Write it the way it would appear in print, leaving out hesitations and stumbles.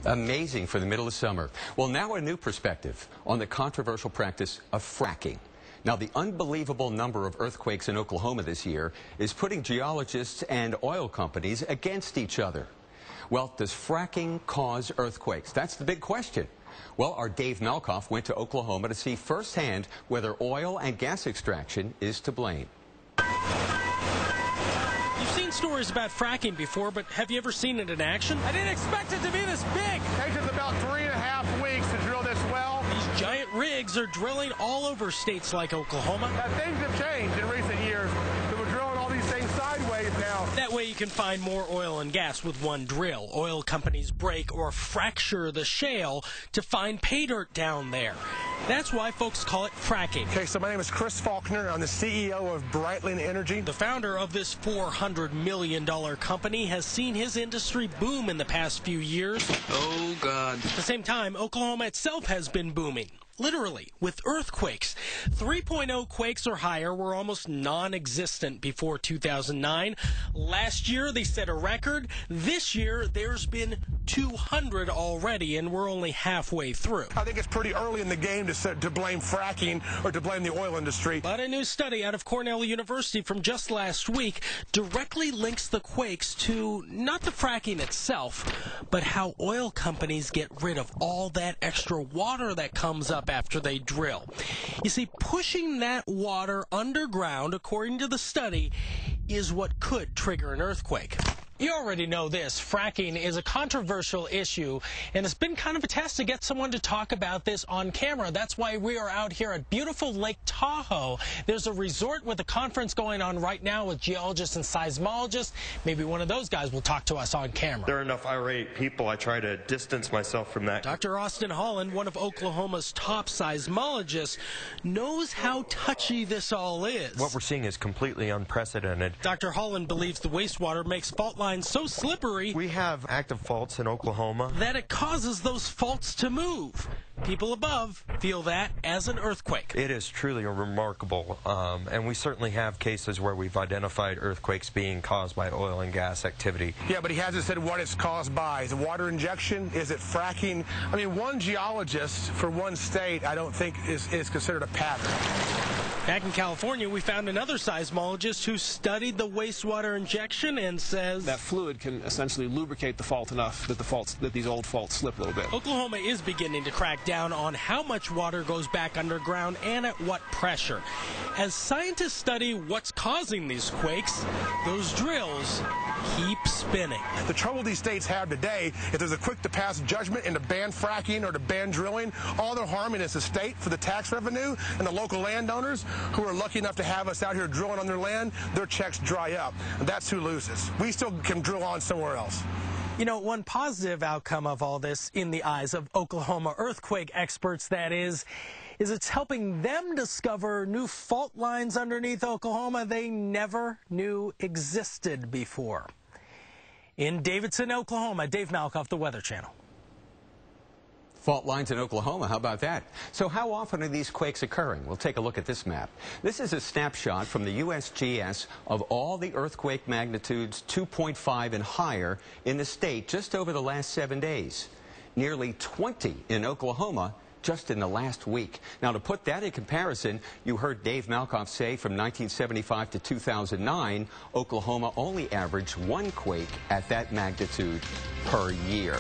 Amazing for the middle of summer. Well, now a new perspective on the controversial practice of fracking. Now, the unbelievable number of earthquakes in Oklahoma this year is putting geologists and oil companies against each other. Well, does fracking cause earthquakes? That's the big question. Well, our Dave Malkoff went to Oklahoma to see firsthand whether oil and gas extraction is to blame. You've seen stories about fracking before, but have you ever seen it in action? I didn't expect it to be this big. It takes us about 3.5 weeks to drill this well. These giant rigs are drilling all over states like Oklahoma. Things have changed in recent years, so we're drilling all these things sideways now. That way you can find more oil and gas with one drill. Oil companies break or fracture the shale to find pay dirt down there. That's why folks call it fracking. Okay, so my name is Chris Faulkner. I'm the CEO of Brightland Energy. The founder of this $400 million company has seen his industry boom in the past few years. Oh, God. At the same time, Oklahoma itself has been booming. Literally, with earthquakes. 3.0 quakes or higher were almost non-existent before 2009. Last year, they set a record. This year, there's been 200 already, and we're only halfway through. I think it's pretty early in the game to blame fracking or to blame the oil industry. But a new study out of Cornell University from just last week directly links the quakes to not the fracking itself, but how oil companies get rid of all that extra water that comes up after they drill. You see, pushing that water underground, according to the study, is what could trigger an earthquake. You already know this. Fracking is a controversial issue, and it's been kind of a test to get someone to talk about this on camera. That's why we are out here at beautiful Lake Tahoe. There's a resort with a conference going on right now with geologists and seismologists. Maybe one of those guys will talk to us on camera. There are enough irate people. I try to distance myself from that. Dr. Austin Holland, one of Oklahoma's top seismologists, knows how touchy this all is. What we're seeing is completely unprecedented. Dr. Holland believes the wastewater makes fault lines so slippery We have active faults in Oklahoma that it causes those faults to move. People above feel that as an earthquake. It is truly remarkable, and we certainly have cases where we've identified earthquakes being caused by oil and gas activity. Yeah, but he hasn't said what it's caused by. Is it water injection? Is it fracking? I mean, one geologist for one state, I don't think is considered a pattern. Back in California, we found another seismologist who studied the wastewater injection and says that fluid can essentially lubricate the fault enough that these old faults slip a little bit. Oklahoma is beginning to crack down on how much water goes back underground and at what pressure. As scientists study what's causing these quakes, those drills keep spinning. The trouble these states have today, if there's a quick-to-pass judgment and to ban fracking or to ban drilling, all they're harming is the state for the tax revenue and the local landowners who are lucky enough to have us out here drilling on their land. Their checks dry up, and that's who loses. We still can drill on somewhere else. You know, one positive outcome of all this, in the eyes of Oklahoma earthquake experts, that is it's helping them discover new fault lines underneath Oklahoma they never knew existed before. In Davidson, Oklahoma, Dave Malkoff, the Weather Channel. Fault lines in Oklahoma, how about that? So how often are these quakes occurring? We'll take a look at this map. This is a snapshot from the USGS of all the earthquake magnitudes 2.5 and higher in the state just over the last 7 days. Nearly 20 in Oklahoma just in the last week. Now, to put that in comparison, you heard Dave Malkoff say from 1975 to 2009, Oklahoma only averaged one quake at that magnitude per year.